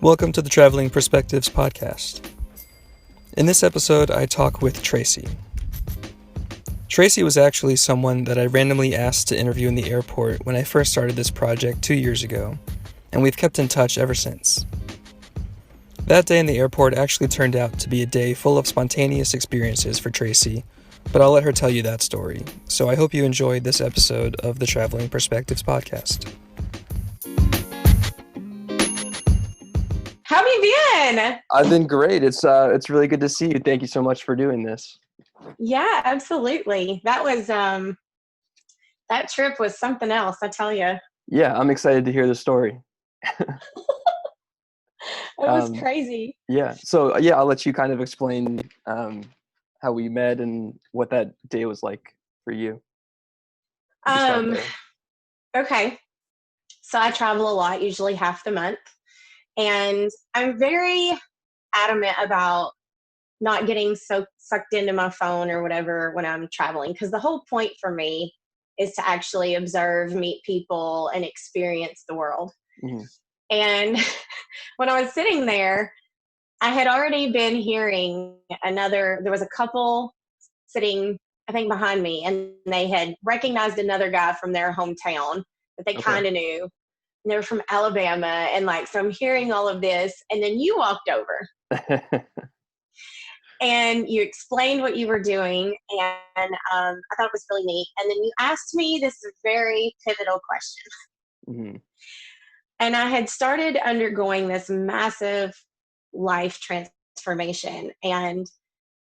Welcome to the Traveling Perspectives podcast. In this episode, I talk with Tracey. Tracey was actually someone that I randomly asked to interview in the airport when I first started this project 2 years ago, and we've kept in touch ever since. That day in the airport actually turned out to be a day full of spontaneous experiences for Tracey, but I'll let her tell you that story. So I hope you enjoyed this episode of the Traveling Perspectives podcast. How have you been? I've been great. It's really good to see you. Thank you so much for doing this. Yeah, absolutely. That was that trip was something else, I tell you. Yeah, I'm excited to hear the story. It was crazy. Yeah. So I'll let you kind of explain how we met and what that day was like for you. Okay. So I travel a lot, usually half the month. And I'm very adamant about not getting so sucked into my phone or whatever when I'm traveling, because the whole point for me is to actually observe, meet people, and experience the world. Mm-hmm. And when I was sitting there, I had already been hearing there was a couple sitting, I think, behind me, and they had recognized another guy from their hometown that they kind of knew. And they were from Alabama. And so I'm hearing all of this, and then you walked over and you explained what you were doing. And I thought it was really neat. And then you asked me this very pivotal question. Mm-hmm. And I had started undergoing this massive life transformation. And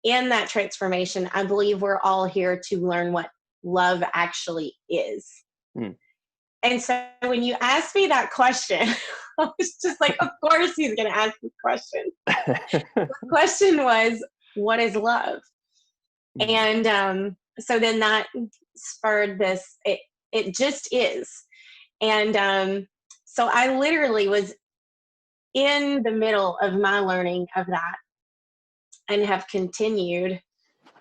in that transformation, I believe we're all here to learn what love actually is. Mm. And so when you asked me that question, I was just like, of course he's going to ask this question. The question was, what is love? Mm. And so then that spurred this, it just is. And so I literally was in the middle of my learning of that and have continued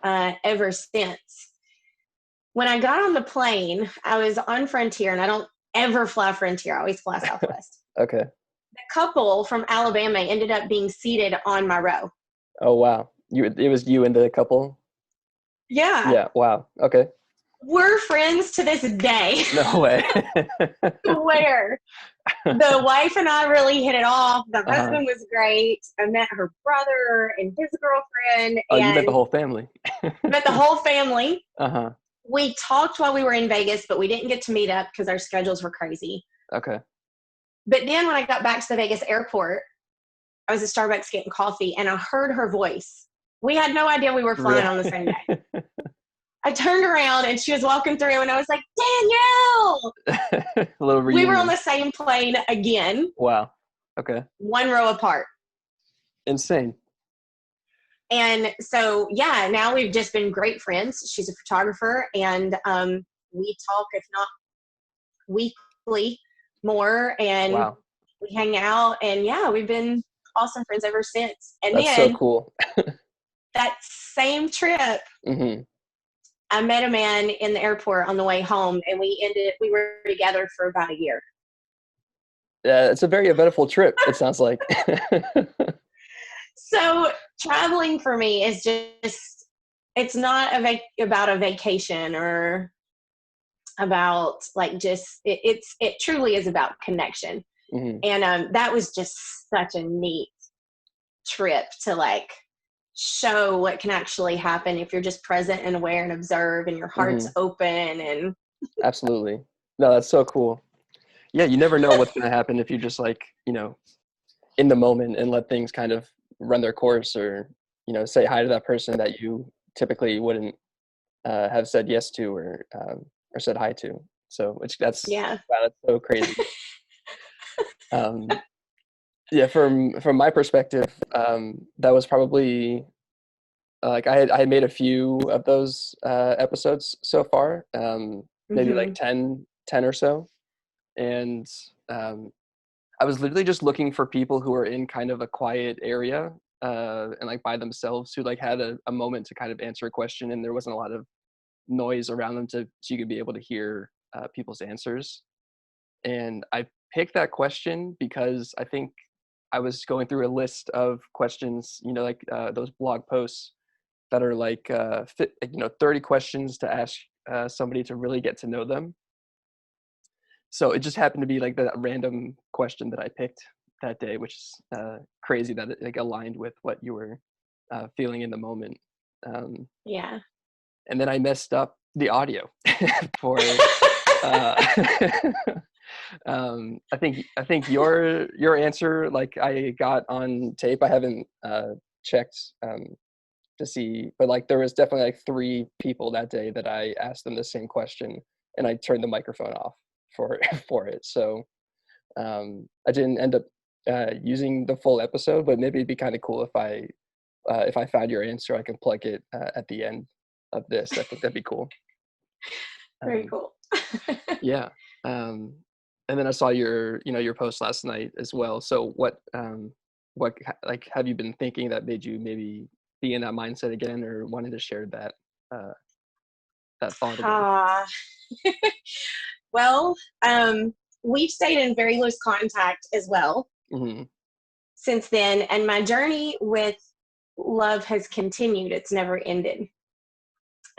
ever since. When I got on the plane, I was on Frontier, and I don't ever fly Frontier. I always fly Southwest. Okay. The couple from Alabama ended up being seated on my row. Oh, wow. It was you and the couple? Yeah. Yeah, wow. Okay. We're friends to this day. No way. Where the wife and I really hit it off. The husband was great. I met her brother and his girlfriend. Oh, you met the whole family. Met the whole family. Uh-huh. We talked while we were in Vegas, but we didn't get to meet up because our schedules were crazy. Okay. But then when I got back to the Vegas airport, I was at Starbucks getting coffee, and I heard her voice. We had no idea we were flying on the same day. I turned around, and she was walking through, and I was like, Danielle! A little reunion. We were on the same plane again. Wow. Okay. One row apart. Insane. And so, yeah, now we've just been great friends. She's a photographer, and we talk, if not weekly, more, and wow. We hang out, and yeah, we've been awesome friends ever since. And that's then, so cool. that same trip, mm-hmm. I met a man in the airport on the way home, and we were together for about a year. Yeah, it's a very eventful trip, it sounds like. So traveling for me is just, it's not about a vacation or about it truly is about connection. Mm-hmm. And that was just such a neat trip to show what can actually happen if you're just present and aware and observe, and your heart's open. And absolutely. No, that's so cool. Yeah, you never know what's going to happen if you just in the moment and let things kind of run their course, or say hi to that person that you typically wouldn't have said yes to or said hi to. So that's so crazy. Yeah, from my perspective, that was probably I had made a few of those episodes so far, maybe 10 or so, and I was literally just looking for people who are in kind of a quiet area and by themselves, who had a moment to kind of answer a question, and there wasn't a lot of noise around them so you could be able to hear people's answers. And I picked that question because I think I was going through a list of questions, like those blog posts that are like 30 questions to ask somebody to really get to know them. So it just happened to be like that random question that I picked that day, which is crazy that it like aligned with what you were feeling in the moment. Yeah. And then I messed up the audio for uh, I think your answer, like, I got on tape. I haven't checked to see, but like there was definitely like 3 people that day that I asked them the same question, and I turned the microphone off for for it. So I didn't end up using the full episode, but maybe it'd be kind of cool if I found your answer, I can plug it at the end of this. I think that'd be cool. Very Um, cool. yeah. And then I saw your post last night as well. So what like have you been thinking that made you maybe be in that mindset again, or wanted to share uh, that thought again? Uh, well, we've stayed in very loose contact as well Hmm. since then, and my journey with love has continued. It's never ended.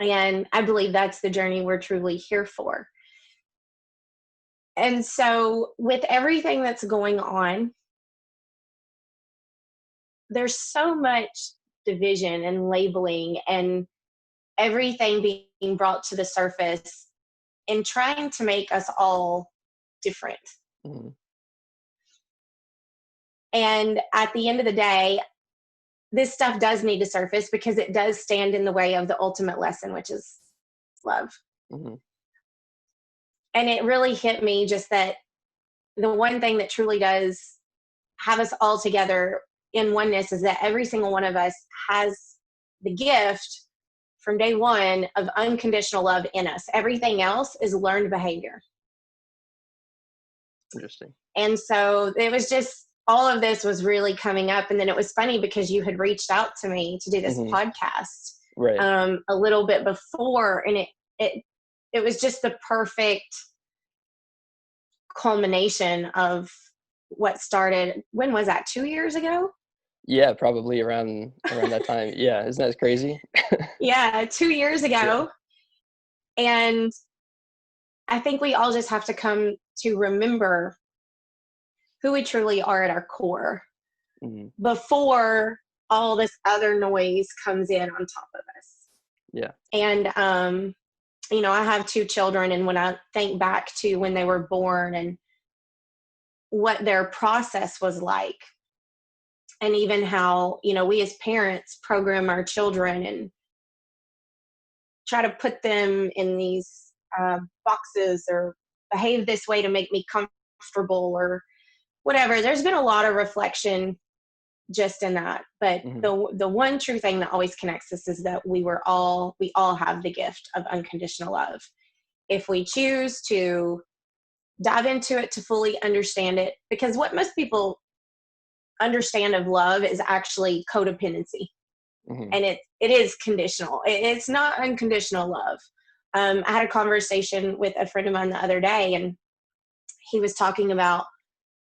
And I believe that's the journey we're truly here for. And so, with everything that's going on, there's so much division and labeling and everything being brought to the surface and trying to make us all different. Hmm. And at the end of the day, this stuff does need to surface because it does stand in the way of the ultimate lesson, which is love. Hmm. And it really hit me just that the one thing that truly does have us all together in oneness is that every single one of us has the gift from day one of unconditional love in us. Everything else is learned behavior. Interesting. And so it was just, all of this was really coming up. And then it was funny because you had reached out to me to do this Hmm. podcast Right. a little bit before. And it was just the perfect culmination of what started. When was that? 2 years ago? Yeah, probably around that time. Yeah, isn't that crazy? Yeah, 2 years Yeah. ago. And I think we all just have to come to remember who we truly are at our core Hmm. before all this other noise comes in on top of us. Yeah. And I have 2 children, and when I think back to when they were born and what their process was like, and even how, we as parents program our children and try to put them in these boxes or behave this way to make me comfortable or whatever. There's been a lot of reflection just in that. But Hmm. the one true thing that always connects us is that we all have the gift of unconditional love. If we choose to dive into it to fully understand it, because what most people understand of love is actually codependency, Hmm. and it is conditional. It's not unconditional love. I had a conversation with a friend of mine the other day, and he was talking about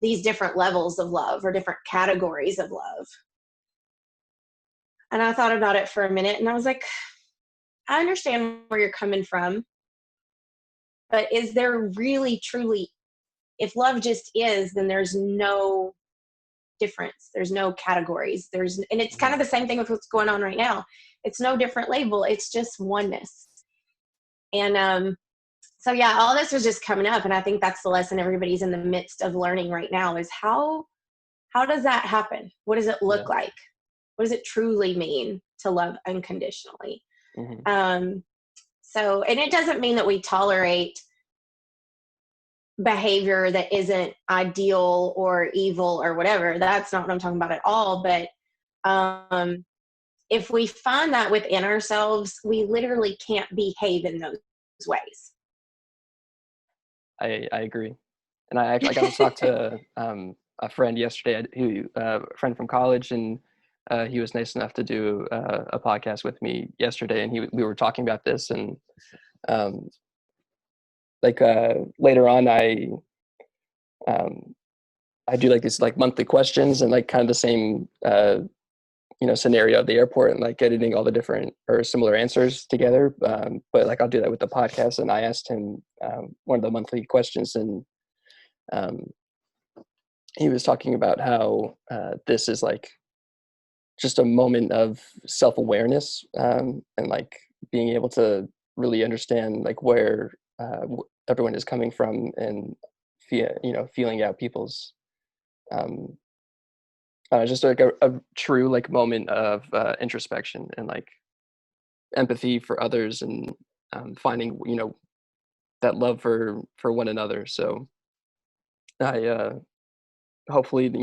these different levels of love or different categories of love. And I thought about it for a minute, and I was like, I understand where you're coming from, but is there really truly, if love just is, then there's no difference. There's no categories. And it's kind Hmm. of the same thing with what's going on right now. It's no different label. It's just oneness. And so yeah, all this was just coming up, and I think that's the lesson everybody's in the midst of learning right now is how does that happen? What does it Yeah. look like? What does it truly mean to love unconditionally? Hmm. Um, and it doesn't mean that we tolerate behavior that isn't ideal or evil or whatever. That's not what I'm talking about at all. But if we find that within ourselves, we literally can't behave in those ways. I agree. And I got to talk to a friend yesterday, a friend from college, and he was nice enough to do a podcast with me yesterday, and we were talking about this, and um, later on, I um, I do like these like monthly questions and like kind of the same, scenario at the airport and like editing all the different or similar answers together. But like I'll do that with the podcast. And I asked him one of the monthly questions, and um, he was talking about how this is like just a moment of self-awareness, and like being able to really understand like where everyone is coming from, and feeling out people's um, just like a true like moment of introspection and like empathy for others, and finding that love for one another. So I hopefully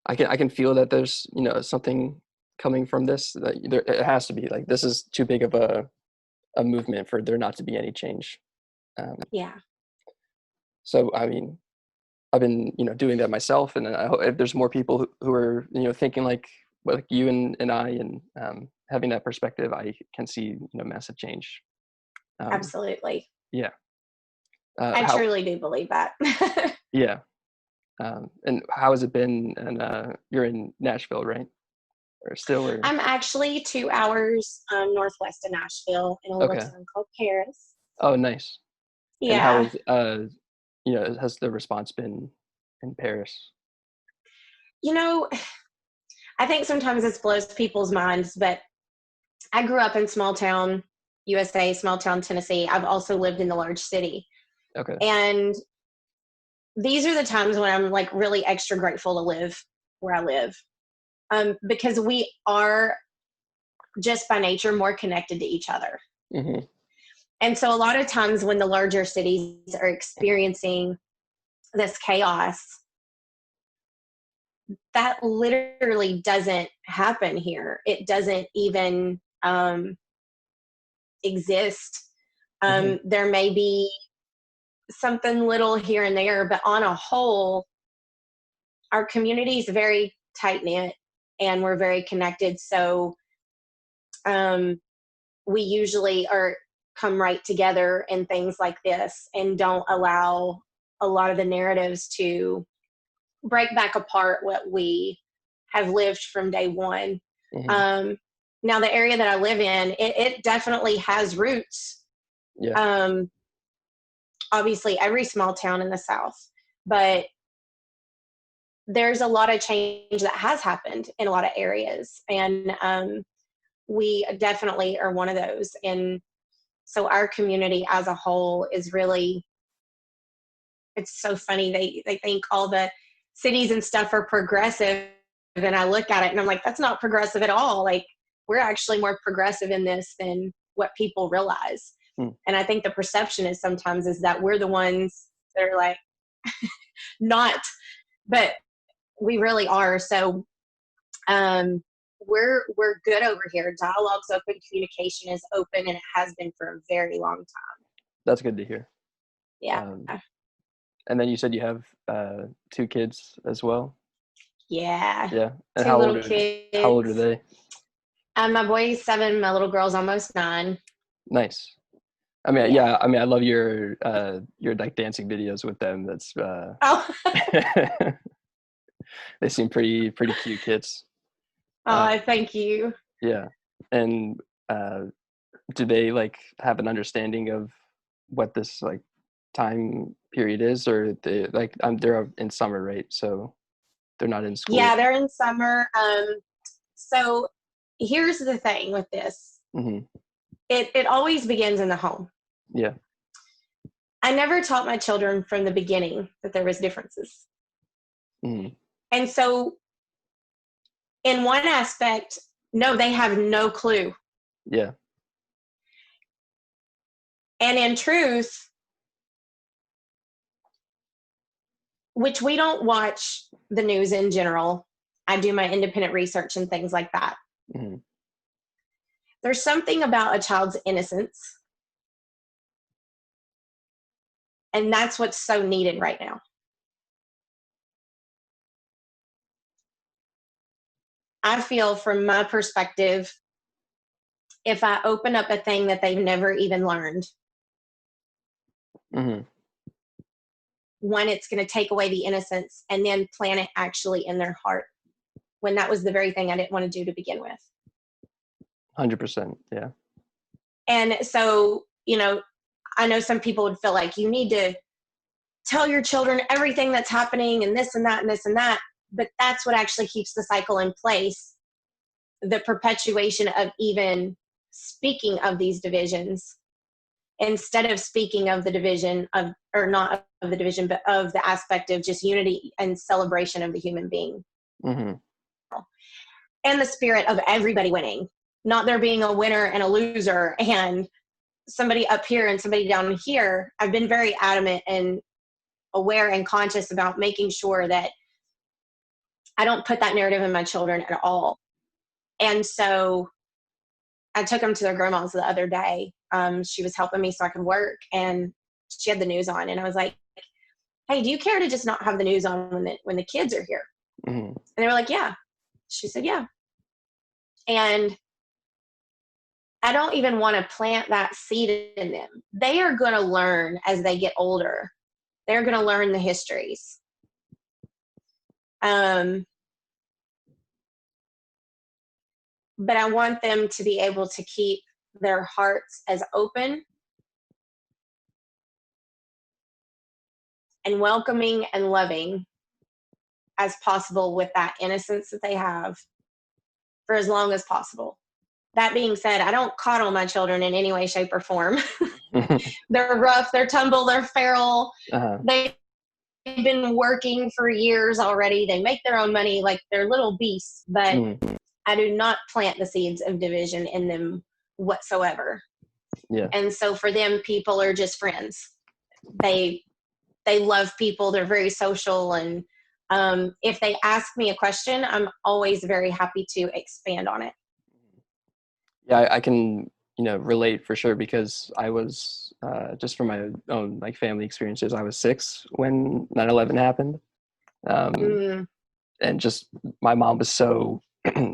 I can feel that there's something coming from this, that there it has to be, like this is too big of a movement for there not to be any change. um, Yeah. so I mean, I've been doing that myself, and I hope if there's more people who are thinking like you and I, and having that perspective, I can see massive change. um, Absolutely. yeah. I How truly do believe that. Yeah. And how has it been? And you're in Nashville, right? Or still, or I'm actually 2 hours northwest of Nashville in a little okay. town called Paris. Oh, nice. And how Yeah. is has the response been in Paris? You know, I think sometimes this blows people's minds, but I grew up in small town USA, small town Tennessee. I've also lived in the large city. Okay. And these are the times when I'm like really extra grateful to live where I live, because we are just by nature more connected to each other. Hmm. And so a lot of times when the larger cities are experiencing this chaos, that literally doesn't happen here. It doesn't even exist. Hmm. There may be something little here and there, but on a whole, our community is very tight knit and we're very connected. So um, we usually are come right together in things like this and don't allow a lot of the narratives to break back apart what we have lived from day one. Hmm. Um, Now, the area that I live in, it definitely has roots. Yeah. Um, Obviously, every small town in the South, but there's a lot of change that has happened in a lot of areas. And we definitely are one of those. And so our community as a whole is really, it's so funny. They think all the cities and stuff are progressive. And I look at it and I'm like, that's not progressive at all. Like, we're actually more progressive in this than what people realize. Hmm. And I think the perception is sometimes is that we're the ones that are like, not, but we really are. So we're good over here. Dialogue's open, communication is open, and it has been for a very long time. That's good to hear. Yeah. Um, and then you said you have two kids as well. Yeah. Yeah. And Two how old little are kids. they? My boy's 7, my little girl's almost 9. Nice. I mean, Yeah. yeah. I mean, I love your like dancing videos with them. That's Oh, they seem pretty cute kids. Uh, oh, thank you. yeah. And uh, do they like have an understanding of what this like time period is, or they like they're in summer, right? So they're not in Yeah, school. they're in summer. So here's the thing with this. Hmm. It always begins in the home. Yeah. I never taught my children from the beginning that there was differences. Hmm. And so in one aspect, no, they have no clue. Yeah. And in truth, which we don't watch the news in general, I do my independent research and things like that. Hmm. There's something about a child's innocence, and that's what's so needed right now. I feel from my perspective, if I open up a thing that they've never even learned, Hmm. when it's going to take away the innocence and then plant it actually in their heart, when that was the very thing I didn't want to do to begin with. 100%. Yeah. And so, you know, I know some people would feel like you need to tell your children everything that's happening and this and that and this and that. But that's what actually keeps the cycle in place. The perpetuation of even speaking of these divisions, instead of speaking of the division of, or not of the division, but of the aspect of just unity and celebration of the human being. Mm-hmm. And the spirit of everybody winning, not there being a winner and a loser and somebody up here and somebody down here. I've been very adamant and aware and conscious about making sure that I don't put that narrative in my children at all. And so I took them to their grandma's the other day. She was helping me so I could work, and she had the news on, and I was like, hey, do you care to just not have the news on when the kids are here? Mm-hmm. And they were like, yeah. She said, yeah. And I don't even want to plant that seed in them. They are going to learn as they get older. They're going to learn the histories. But I want them to be able to keep their hearts as open and welcoming and loving as possible, with that innocence that they have, for as long as possible. That being said, I don't coddle my children in any way, shape, or form. They're rough, they're tumble, they're feral. Uh-huh. They've been working for years already. They make their own money, like they're little beasts, but I do not plant the seeds of division in them whatsoever. Yeah. And so for them, people are just friends. They love people. They're very social. And if they ask me a question, I'm always very happy to expand on it. Yeah, I can, relate for sure, because I was, just from my own like family experiences, I was 6 when 9/11 happened. And just my mom was so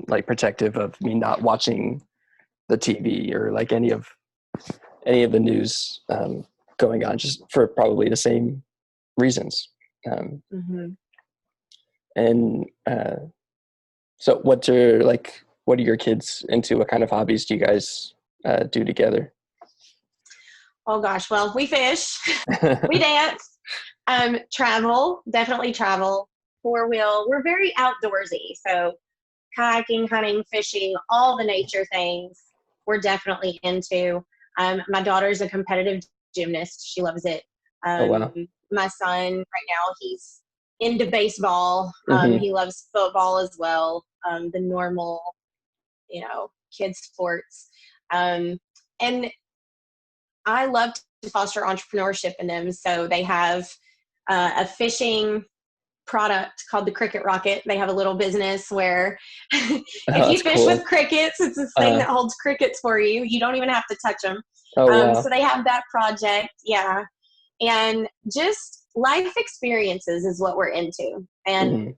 like protective of me not watching the TV or like any of the news going on, just for probably the same reasons. And so what are your kids into? What kind of hobbies do you guys do together? Oh gosh, well, we fish, we dance, definitely travel, 4-wheel. We're very outdoorsy. So kayaking, hunting, fishing, all the nature things we're definitely into. My daughter's a competitive gymnast. She loves it. Oh, wow. My son right now, he's into baseball. He loves football as well. The normal, kids sports. And I love to foster entrepreneurship in them. So they have a fishing product called the Cricket Rocket. They have a little business where if you fish with crickets, it's this thing that holds crickets for you. You don't even have to touch them. Wow. So they have that project. Yeah. And just life experiences is what we're into. And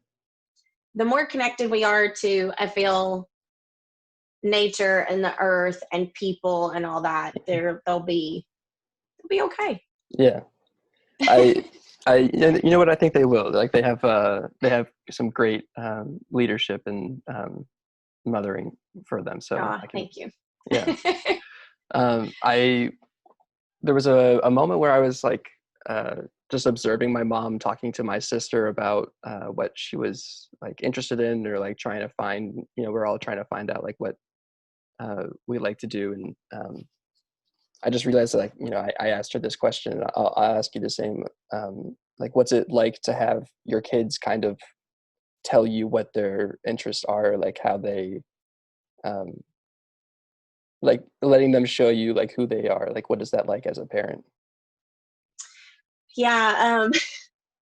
the more connected we are to, I feel, nature and the earth and people and all that, they'll be okay. Yeah. You know what? I think they will. Like they have some great leadership and mothering for them. So thank you. Yeah. There was a moment where I was like just observing my mom talking to my sister about what she was like interested in, or like trying to find. We're all trying to find out like what we like to do, and I just realized that, like, I asked her this question. And I'll ask you the same. Like, what's it like to have your kids kind of tell you what their interests are, like how they, like letting them show you like who they are? Like, what is that like as a parent? Yeah.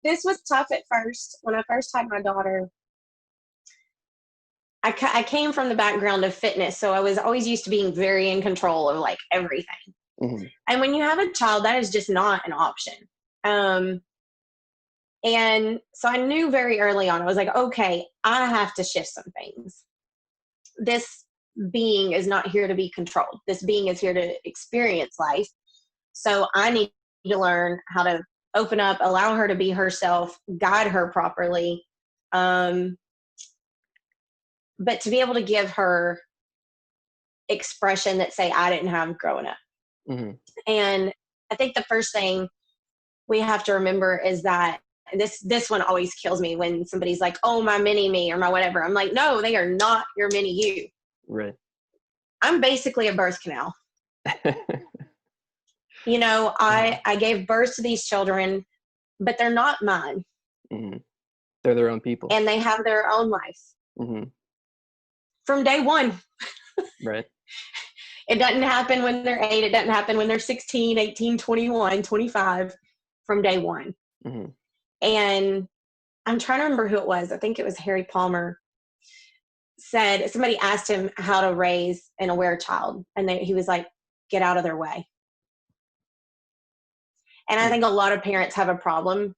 This was tough at first. When I first had my daughter, I came from the background of fitness. So I was always used to being very in control of like everything. And when you have a child, that is just not an option. And so I knew very early on, I was like, okay, I have to shift some things. This being is not here to be controlled. This being is here to experience life. So I need to learn how to open up, allow her to be herself, guide her properly. But to be able to give her expression that, say, I didn't have growing up. Mm-hmm. And I think the first thing we have to remember is that this one always kills me when somebody's like, oh, my mini me or my whatever. I'm like, no, they are not your mini you. Right. I'm basically a birth canal. You know, I gave birth to these children, but they're not mine. Mm-hmm. They're their own people. And they have their own life. Mm-hmm. From day one. Right. It doesn't happen when they're 8. It doesn't happen when they're 16, 18, 21, 25. From day one. Mm-hmm. And I'm trying to remember who it was. I think it was Harry Palmer. Said somebody asked him how to raise an aware child, and he was like, get out of their way. And I think a lot of parents have a problem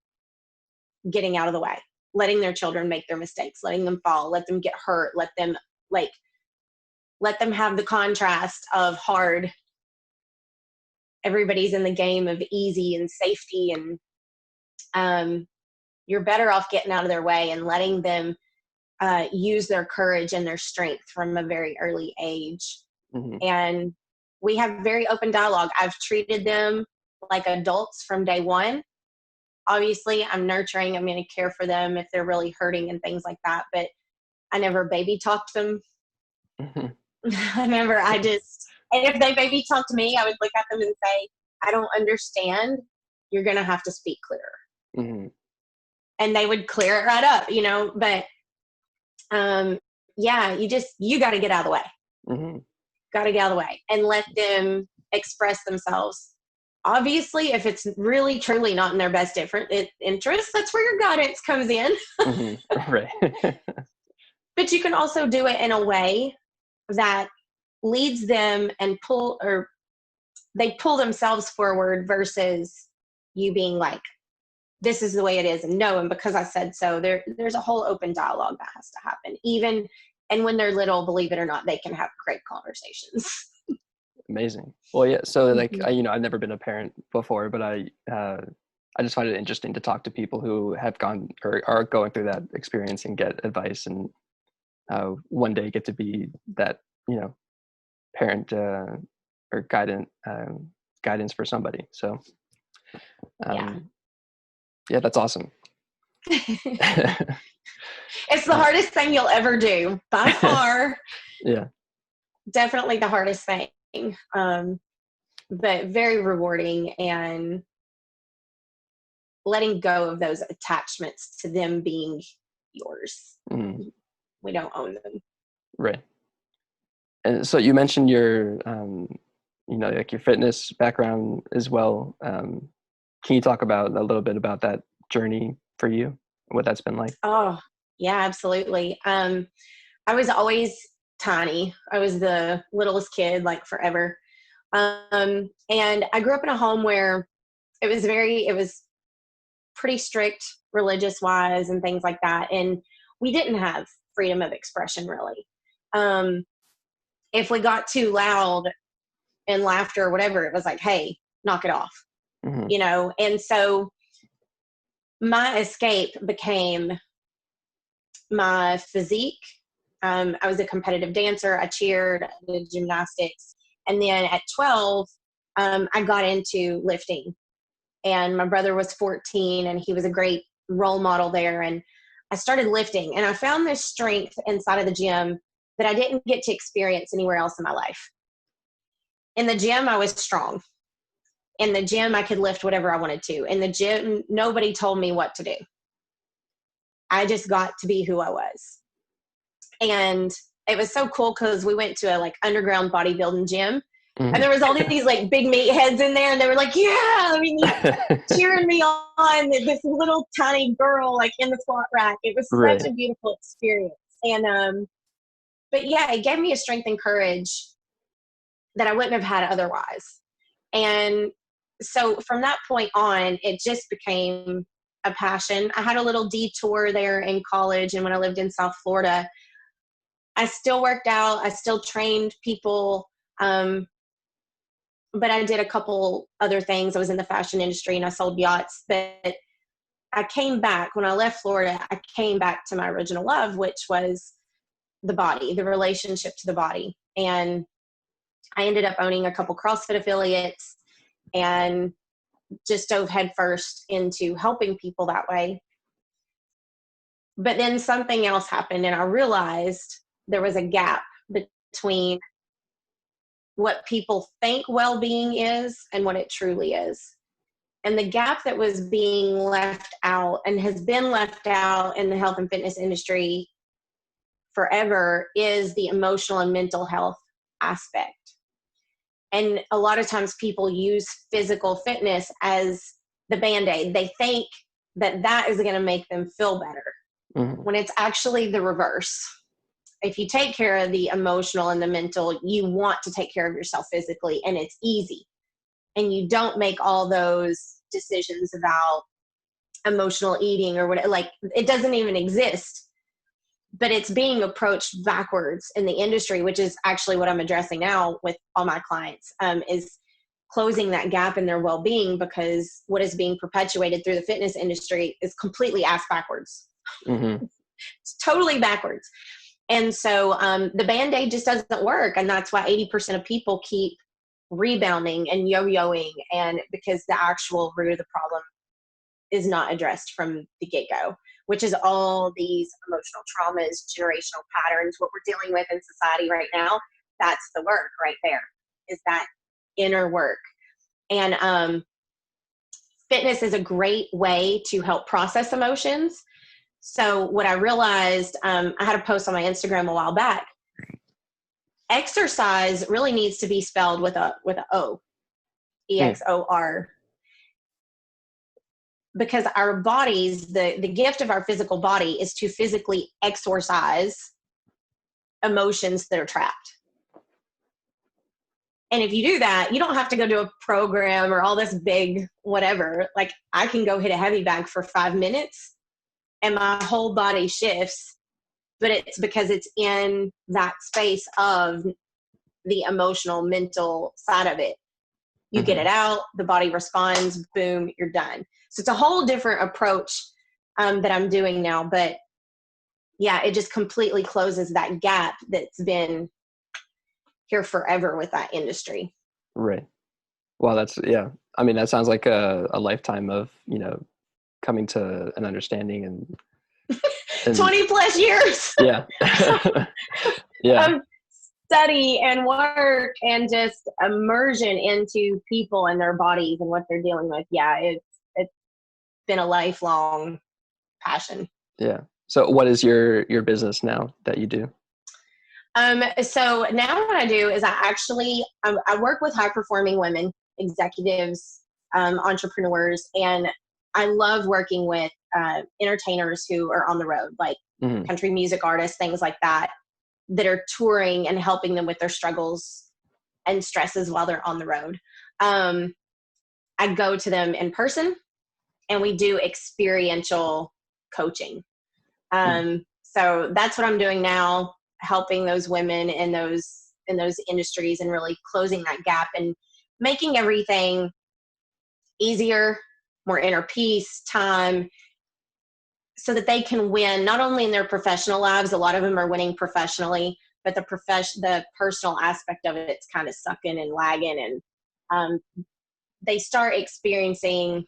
getting out of the way, letting their children make their mistakes, letting them fall, let them get hurt, let them have the contrast of hard. Everybody's in the game of easy and safety, and you're better off getting out of their way and letting them use their courage and their strength from a very early age. Mm-hmm. And we have very open dialogue. I've treated them like adults from day one. Obviously, I'm nurturing. I'm going to care for them if they're really hurting and things like that. But I never baby talked them. Mm-hmm. And if they baby talked to me, I would look at them and say, I don't understand. You're going to have to speak clearer. Mm-hmm. And they would clear it right up, you know, but yeah, you got to get out of the way. Mm-hmm. Got to get out of the way and let them express themselves. Obviously, if it's really truly not in their best interest, that's where your guidance comes in. Mm-hmm. Right. But you can also do it in a way that leads them and they pull themselves forward versus you being like, this is the way it is, and no, and because I said so. There's a whole open dialogue that has to happen. And when they're little, believe it or not, they can have great conversations. Amazing. Well, yeah. So like, Mm-hmm. I've never been a parent before, but I just find it interesting to talk to people who have gone or are going through that experience and get advice, and one day get to be that, parent or guidance for somebody. So yeah, that's awesome. It's the hardest thing you'll ever do, by far. Yeah. Definitely the hardest thing. But very rewarding, and letting go of those attachments to them being yours. Mm-hmm. We don't own them. Right. And so you mentioned your, like your fitness background as well. Can you talk about a little bit about that journey for you, what that's been like? Oh, yeah, absolutely. I was always tiny. I was the littlest kid, like forever. And I grew up in a home where it was pretty strict religious wise and things like that. And we didn't have freedom of expression really. If we got too loud and laughter or whatever, it was like, hey, knock it off, Mm-hmm. And so my escape became my physique. I was a competitive dancer. I cheered, I did gymnastics. And then at 12, I got into lifting. And my brother was 14, and he was a great role model there. And I started lifting, and I found this strength inside of the gym that I didn't get to experience anywhere else in my life. In the gym, I was strong. In the gym, I could lift whatever I wanted to. In the gym, nobody told me what to do. I just got to be who I was. And it was so cool because we went to a underground bodybuilding gym. Mm-hmm. And there was all these big meatheads in there, and they were like, yeah, cheering me on, this little tiny girl in the squat rack. It was Right. such a beautiful experience. And but yeah, it gave me a strength and courage that I wouldn't have had otherwise. And so from that point on, it just became a passion. I had a little detour there in college, and when I lived in South Florida, I still worked out. I still trained people. but I did a couple other things. I was in the fashion industry and I sold yachts, but I came back when I left Florida. I came back to my original love, which was the body, the relationship to the body. And I ended up owning a couple CrossFit affiliates and just dove headfirst into helping people that way. But then something else happened, and I realized there was a gap between what people think well-being is and what it truly is. And the gap that was being left out and has been left out in the health and fitness industry forever is the emotional and mental health aspect. And a lot of times people use physical fitness as the Band-Aid. They think that that is going to make them feel better, when it's actually the reverse. If you take care of the emotional and the mental, you want to take care of yourself physically, and it's easy. And you don't make all those decisions about emotional eating or what, like, it doesn't even exist. But it's being approached backwards in the industry, which is actually what I'm addressing now with all my clients, is closing that gap in their well-being, because what is being perpetuated through the fitness industry is completely ass backwards. It's totally backwards. And so the Band-Aid just doesn't work. And that's why 80% of people keep rebounding and yo-yoing, and because the actual root of the problem is not addressed from the get-go, which is all these emotional traumas, generational patterns, what we're dealing with in society right now. That's the work right there, is that inner work. And fitness is a great way to help process emotions. So what I realized, I had a post on my Instagram a while back. Exercise really needs to be spelled with a O, EXOR. Because our bodies, the gift of our physical body is to physically exorcise emotions that are trapped. And if you do that, you don't have to go to a program or all this big whatever. Like, I can go hit a heavy bag for 5 minutes and my whole body shifts, but it's because it's in that space of the emotional, mental side of it. You get it out, the body responds, boom, you're done. So it's a whole different approach that I'm doing now. But yeah, it just completely closes that gap that's been here forever with that industry. Right. Well, that's, yeah. I mean, that sounds like a lifetime of, coming to an understanding and 20 plus years. Yeah. Yeah. Study and work and just immersion into people and their bodies and what they're dealing with. Yeah, it's been a lifelong passion. Yeah. So what is your business now that you do? So now what I do is I work with high performing women, executives, entrepreneurs, and I love working with entertainers who are on the road, like country music artists, things like that are touring and helping them with their struggles and stresses while they're on the road. I go to them in person and we do experiential coaching. So that's what I'm doing now, helping those women in those industries and really closing that gap and making everything easier, more inner peace, time, so that they can win not only in their professional lives. A lot of them are winning professionally, but the personal aspect of it's kind of sucking and lagging, and they start experiencing.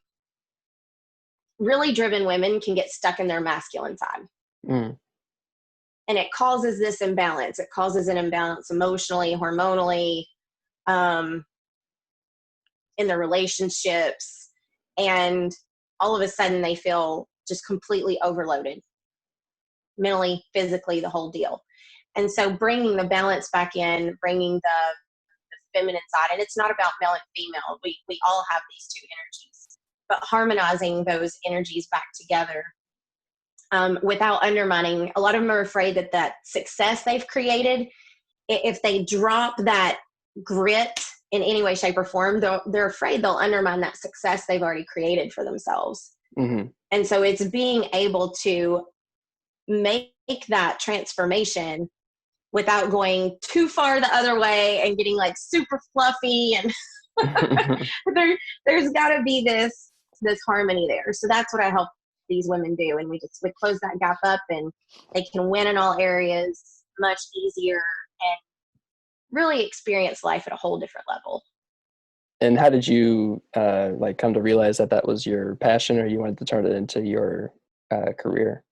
Really driven women can get stuck in their masculine side. And it causes this imbalance. It causes an imbalance emotionally, hormonally, in their relationships. And all of a sudden they feel just completely overloaded, mentally, physically, the whole deal. And so bringing the balance back in, bringing the feminine side, and it's not about male and female. We all have these two energies, but harmonizing those energies back together without undermining. A lot of them are afraid that success they've created, if they drop that grit in any way, shape, or form, they're afraid they'll undermine that success they've already created for themselves. And so it's being able to make that transformation without going too far the other way and getting like super fluffy and There's got to be this harmony there. So that's what I help these women do, and we close that gap up, and they can win in all areas much easier and really experience life at a whole different level. And how did you like come to realize that that was your passion, or you wanted to turn it into your career?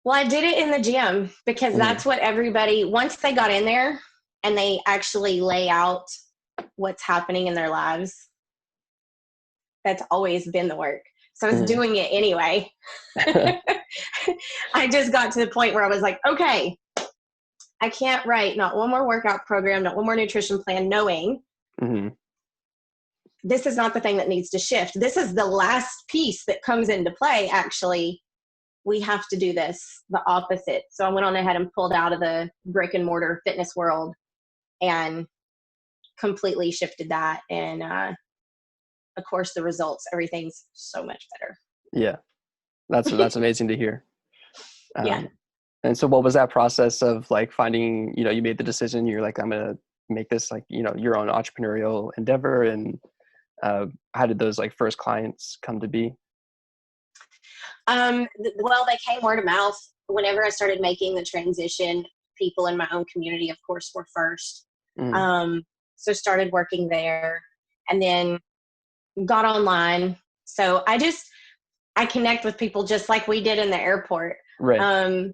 Well, I did it in the gym because that's what everybody, once they got in there and they actually lay out what's happening in their lives, that's always been the work. So I was doing it anyway. I just got to the point where I was like, okay, I can't write not one more workout program, not one more nutrition plan, knowing this is not the thing that needs to shift. This is the last piece that comes into play. Actually, we have to do this the opposite. So I went on ahead and pulled out of the brick and mortar fitness world and completely shifted that. And of course, the results, everything's so much better. Yeah, that's amazing to hear. Yeah. And so what was that process of like finding, you made the decision, you're like, I'm going to make this like, your own entrepreneurial endeavor, and how did those like first clients come to be? Well, they came word of mouth. Whenever I started making the transition, people in my own community, of course, were first. So started working there, and then got online. So I connect with people just like we did in the airport. Right.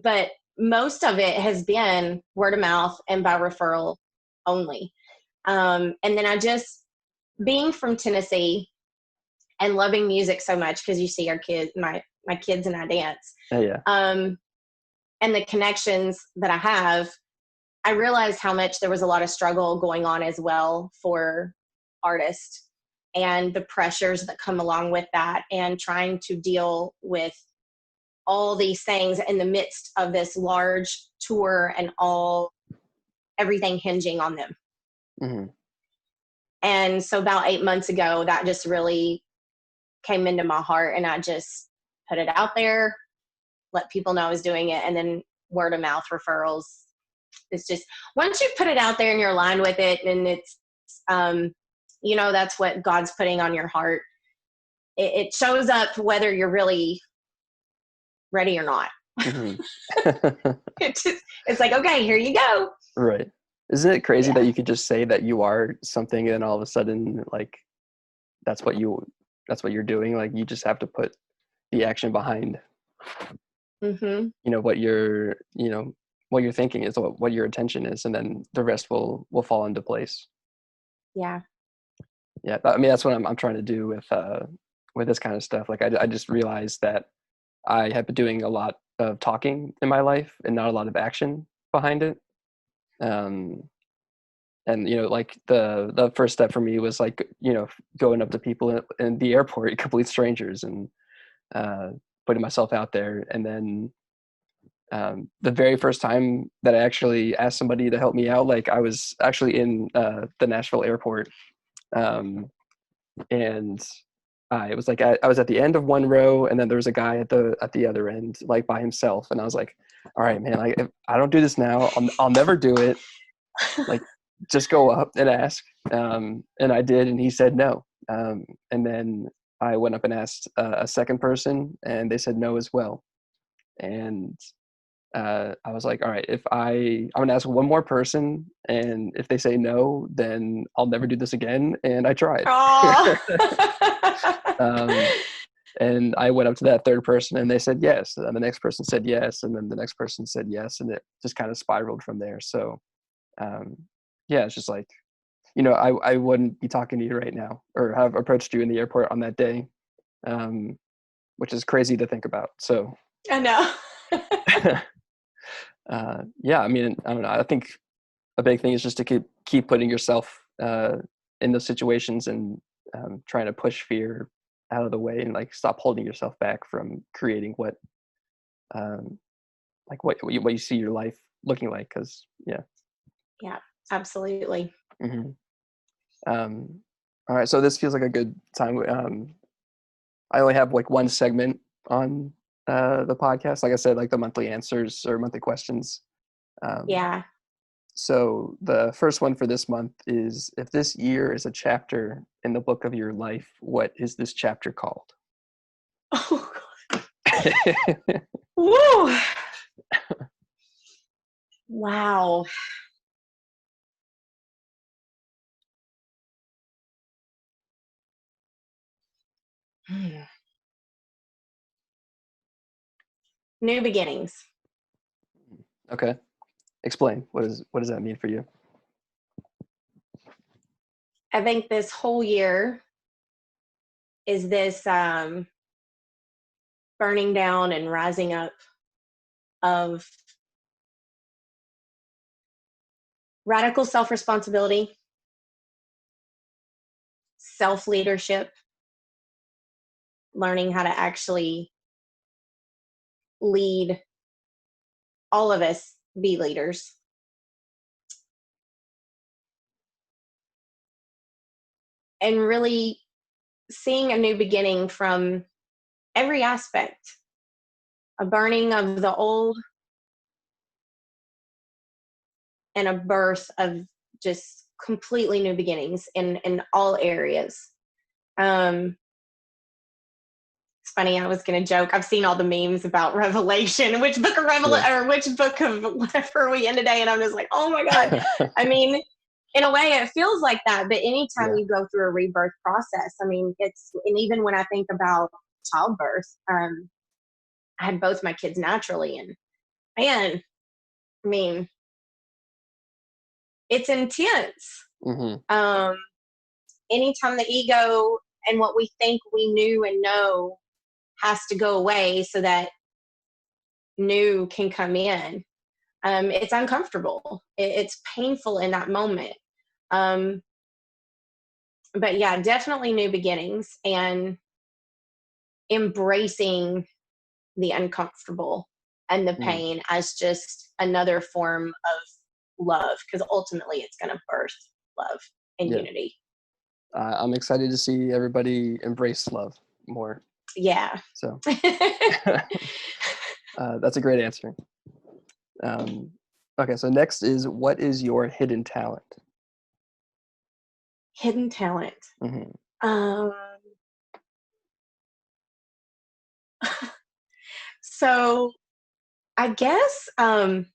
But most of it has been word of mouth and by referral only. And then being from Tennessee and loving music so much, because you see our kids, my kids and I dance. Oh, yeah. And the connections that I have, I realized how much there was a lot of struggle going on as well for artists, and the pressures that come along with that, and trying to deal with all these things in the midst of this large tour and everything hinging on them. And so about 8 months ago, that just really came into my heart, and I just put it out there, let people know I was doing it, and then word of mouth referrals. It's just, once you put it out there and you're aligned with it, and it's, that's what God's putting on your heart, it shows up whether you're really ready or not. It's like, okay, here you go. Right. Isn't it crazy that you could just say that you are something, and all of a sudden, like, that's what you're doing? Like, you just have to put the action behind, what you're thinking is, what your intention is, and then the rest will fall into place. Yeah. Yeah. I mean, that's what I'm trying to do with this kind of stuff. Like, I just realized that I have been doing a lot of talking in my life and not a lot of action behind it. And like the first step for me was like, going up to people in the airport, complete strangers, and putting myself out there. And then the very first time that I actually asked somebody to help me out, like, I was actually in the Nashville airport, and it was like I was at the end of one row, and then there was a guy at the other end, like, by himself. And I was like, all right, man, if I don't do this now, I'll never do it. Like, just go up and ask. And I did, and he said no. And then I went up and asked a second person, and they said no as well. And I was like, all right, I'm going to ask one more person, and if they say no, then I'll never do this again. And I tried. And I went up to that third person, and they said yes. And the next person said yes. And then the next person said yes. And it just kind of spiraled from there. So, yeah, it's just like, I wouldn't be talking to you right now, or have approached you in the airport on that day, which is crazy to think about. So I know. Yeah, I mean, I don't know. I think a big thing is just to keep putting yourself in those situations, and trying to push fear out of the way, and like stop holding yourself back from creating what you see your life looking like. Because Yeah, absolutely. All right, so this feels like a good time. I only have like one segment on the podcast. Like I said, like the monthly answers or monthly questions. Yeah. So the first one for this month is, if this year is a chapter in the book of your life, what is this chapter called? Oh, woo! Wow. New beginnings. Okay. Explain. What does that mean for you? I think this whole year is this burning down and rising up of radical self-responsibility, self-leadership, learning how to actually lead, all of us be leaders. And really seeing a new beginning from every aspect, a burning of the old and a birth of just completely new beginnings in all areas. It's funny, I was going to joke. I've seen all the memes about Revelation, which book of Revelation, or which book of whatever are we in today? And I'm just like, oh my God. I mean, in a way it feels like that, but anytime you go through a rebirth process, I mean, and even when I think about childbirth, I had both my kids naturally, and man, I mean, it's intense. Mm-hmm. Anytime the ego and what we think we knew and know has to go away so that new can come in, it's uncomfortable. It's painful in that moment. But yeah, definitely new beginnings and embracing the uncomfortable and the pain as just another form of love, because ultimately it's going to birth love and unity. I'm excited to see everybody embrace love more. Yeah. So that's a great answer. Okay, so next is, what is your hidden talent? Hidden talent. Mm-hmm. So I guess, do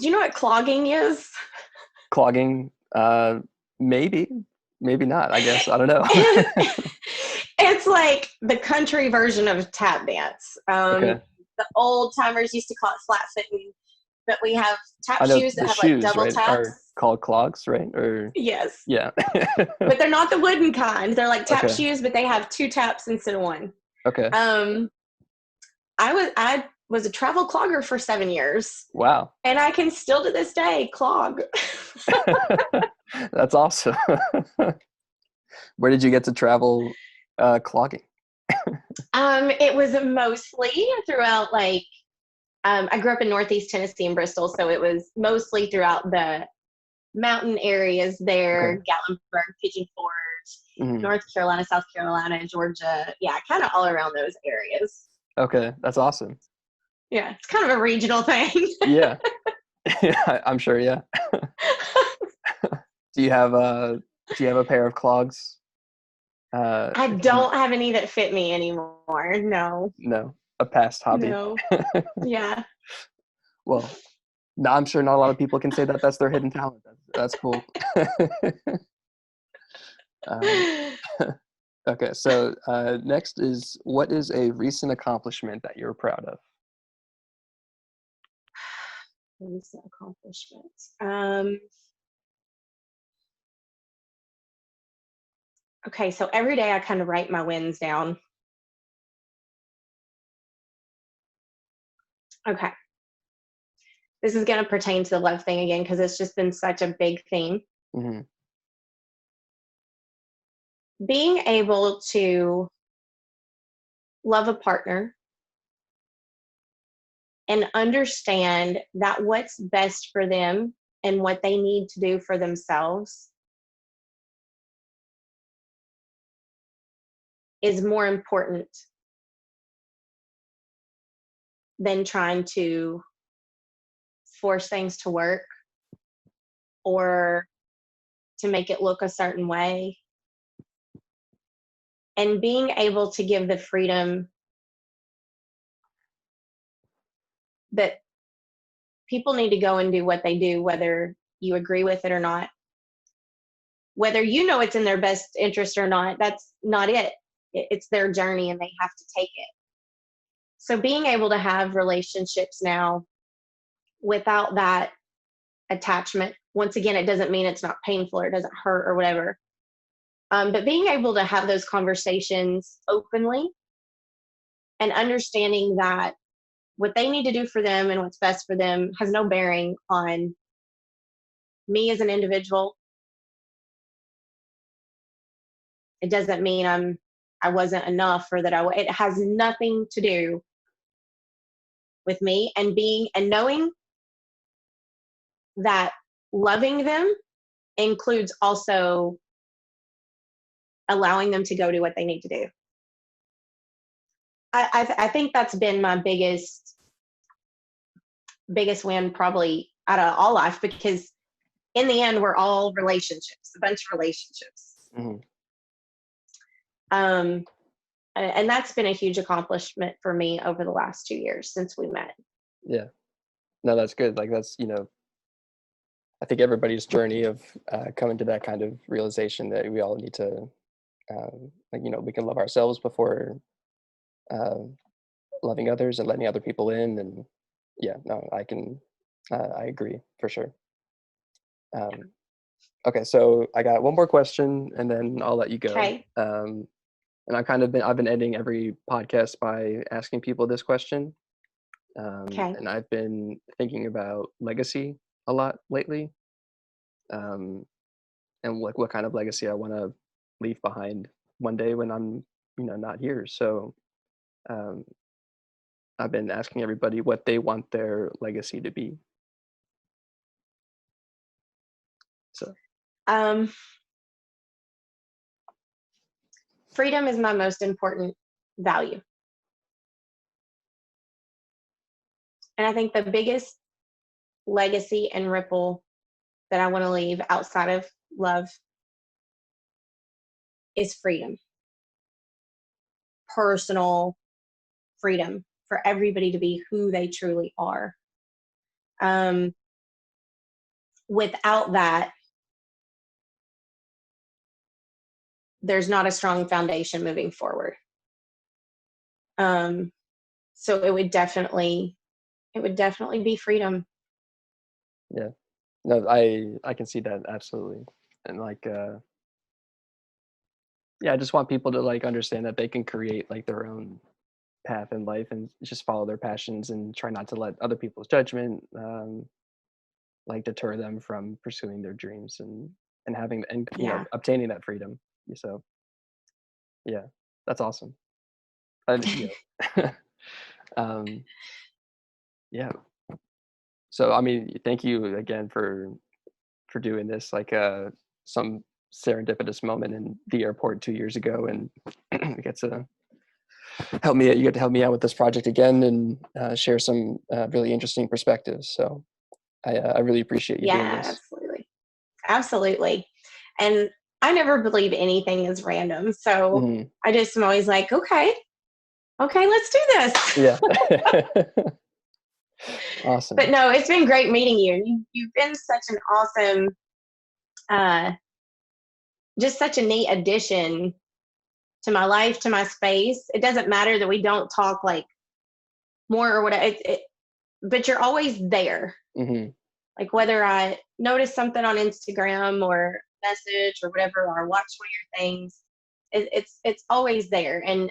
you know what clogging is? Clogging? Maybe not, I guess. I don't know. It's like the country version of tap dance. Okay. The old timers used to call it flat footing, but we have tap I know shoes the that have like shoes, double right, taps. are called clogs, right? Or Yes. yeah. But they're not the wooden kind. They're like tap Okay. shoes, but they have 2 taps instead of 1. Okay. I was a travel clogger for 7 years. Wow. And I can still to this day clog. That's awesome. Where did you get to travel clogging? It was mostly throughout, like, I grew up in Northeast Tennessee in Bristol, so it was mostly throughout the mountain areas there, Okay. Gatlinburg, Pigeon Forge, Mm-hmm. North Carolina, South Carolina, Georgia. Yeah, kind of all around those areas. Okay, that's awesome. Yeah, it's kind of a regional thing. Yeah. I'm sure, yeah. Do you have a pair of clogs? I don't have any that fit me anymore. No. No, a past hobby. No. Yeah. Well, no, I'm sure not a lot of people can say that that's their hidden talent. That's cool. Okay, so next is, what is a recent accomplishment that you're proud of? Recent accomplishments. Okay, so every day I kind of write my wins down. Okay. This is going to pertain to the love thing again, because it's just been such a big theme. Mm-hmm. Being able to love a partner and understand that what's best for them and what they need to do for themselves is more important than trying to force things to work or to make it look a certain way. And being able to give the freedom that people need to go and do what they do, whether you agree with it or not. Whether you know it's in their best interest or not, that's not it. It's their journey and they have to take it. So being able to have relationships now without that attachment, once again, it doesn't mean it's not painful or it doesn't hurt or whatever. But being able to have those conversations openly and understanding that what they need to do for them and what's best for them has no bearing on me as an individual. It doesn't mean I wasn't enough or that it has nothing to do with me, and knowing that loving them includes also allowing them to go do what they need to do. I think that's been my biggest win probably out of all life, because in the end, we're all relationships, a bunch of relationships. Mm-hmm. And that's been a huge accomplishment for me over the last 2 years since we met. Yeah. No, that's good. Like that's, I think everybody's journey of coming to that kind of realization that we all need to, we can love ourselves before loving others and letting other people in. And yeah, no, I agree for sure. Okay, so I got one more question and then I'll let you go. Okay. And I've been ending every podcast by asking people this question. Okay. And I've been thinking about legacy a lot lately. And what kind of legacy I want to leave behind one day when I'm, not here. So I've been asking everybody what they want their legacy to be. So freedom is my most important value. And I think the biggest legacy and ripple that I want to leave outside of love is freedom. Personal freedom for everybody to be who they truly are. Without that, there's not a strong foundation moving forward. So it would definitely be freedom. Yeah, no, I can see that absolutely. And I just want people to understand that they can create their own path in life and just follow their passions and try not to let other people's judgment deter them from pursuing their dreams and having and obtaining that freedom. So yeah, that's awesome. Yeah. So I mean, thank you again for doing this. Some serendipitous moment in the airport 2 years ago, and you get to help me out with this project again and share some really interesting perspectives. So I really appreciate you doing this. Absolutely. And I never believe anything is random. So I just am always like, okay, let's do this. Yeah. Awesome. But no, it's been great meeting you. You've been such an awesome, just such a neat addition to my life, to my space. It doesn't matter that we don't talk more or whatever, but you're always there. Mm-hmm. Whether I notice something on Instagram or message or whatever, or watch one of your things, it's always there. And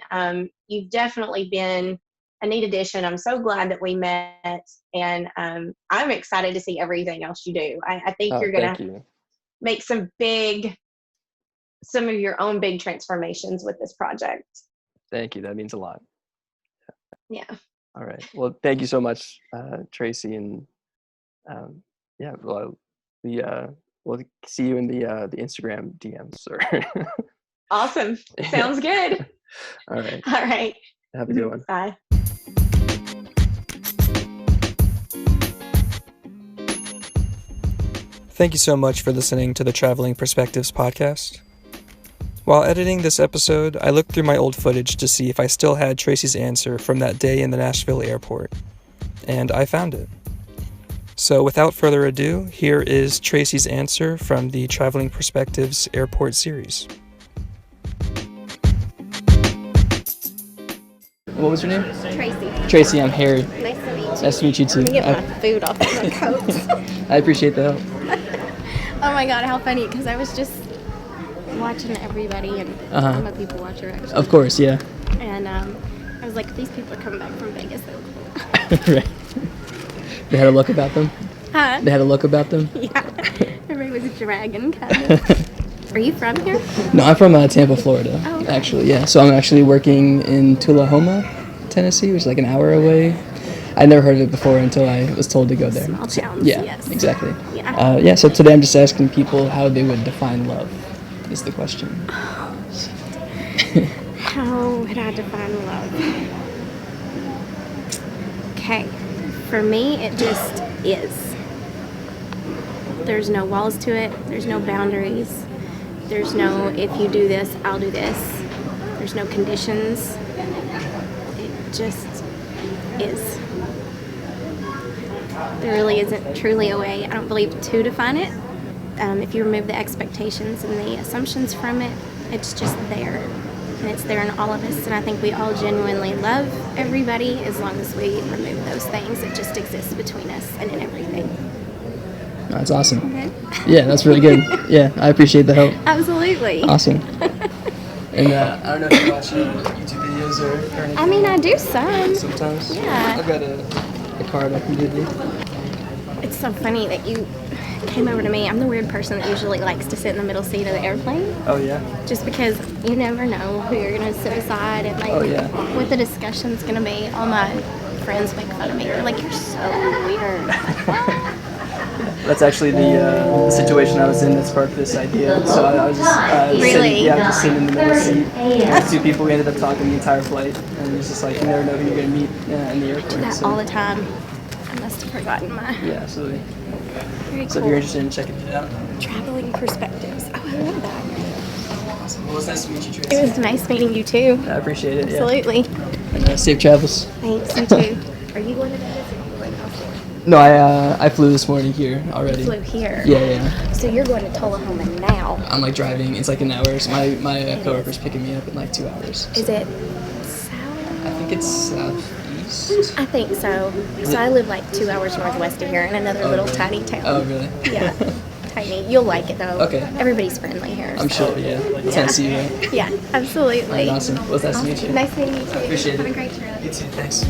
you've definitely been a neat addition. I'm so glad that we met, and I'm excited to see everything else you do. I think you're going to make some of your own big transformations with this project. Thank you. That means a lot. Yeah. All right. Well, thank you so much, Tracy. And we'll see you in the Instagram DMs. Awesome. Sounds good. All right. All right. Have a good one. Bye. Thank you so much for listening to the Traveling Perspectives podcast. While editing this episode, I looked through my old footage to see if I still had Traceys Answer from that day in the Nashville airport, and I found it. So without further ado, here is Traceys Answer from the Traveling Perspectives Airport series. What was your name? Tracey. Tracey, I'm Harry. Nice to meet you. Nice to meet you too. Let me get my food off of my coat. I appreciate the help. Oh my god, how funny, because I was just watching everybody, and I'm a people watcher actually. Of course, yeah. And I was like, these people are coming back from Vegas. They look cool. Right. They had a look about them? Huh? They had a look about them? Yeah. Everybody was a dragon, kind of. Are you from here? No, I'm from Tampa, Florida, Oh, okay. actually, yeah. So I'm actually working in Tullahoma, Tennessee, which is like an hour away. I'd never heard of it before until I was told to go there. Small towns, Yeah, yes. exactly. Yeah. So today I'm just asking people how they would define love, is the question. How would I define love? Okay. For me, it just is. There's no walls to it. There's no boundaries. There's no, if you do this, I'll do this. There's no conditions. It just is. There really isn't truly a way, I don't believe, to define it. If you remove the expectations and the assumptions from it, it's just there. And it's there in all of us. And I think we all genuinely love everybody as long as we remove those things. It just exists between us and in everything. That's awesome. Okay? Yeah, that's really good. Yeah, I appreciate the help. Absolutely. Awesome. And I don't know if you watch YouTube videos or anything. I mean, I do some. Sometimes. Yeah. I've got a card I can give you. It's so funny that you came over to me. I'm the weird person that usually likes to sit in the middle seat of the airplane. Oh, yeah? Just because you never know who you're going to sit beside and like Oh, yeah. what the discussion's going to be. All my friends make fun of me. They're like, you're so weird. That's actually the situation I was in that sparked this idea. So I was just Really? I was just sitting in the middle seat. The two people, we ended up talking the entire flight. And it's just like, you never know who you're going to meet in the airport. Do that so. all the time. I must have forgotten my Yeah, absolutely. very So if cool you're interested in checking it out. traveling perspectives. Oh, I love that. Awesome. Well, it's nice to meet you, Tracy. It was nice meeting you too. I appreciate it. Absolutely. Yeah. Safe travels. Thanks, you too. Are you going to Vegas or are you going elsewhere? No, I flew this morning here already. Flew here. Yeah. So you're going to Tullahoma now. I'm like driving. It's like an hour. So my coworker's picking me up in like 2 hours. Is it south? I think it's southeast. I think so. So I live like 2 hours northwest of here in another little really? tiny town. Oh, really? Yeah, tiny. You'll like it though. Okay. Everybody's friendly here. I'm so. sure, yeah. It's nice to see you. Right? Yeah, absolutely. All right, awesome. Well, it's nice to meet you. Nice meeting you too. Appreciate Have it. a great trip. You too, thanks.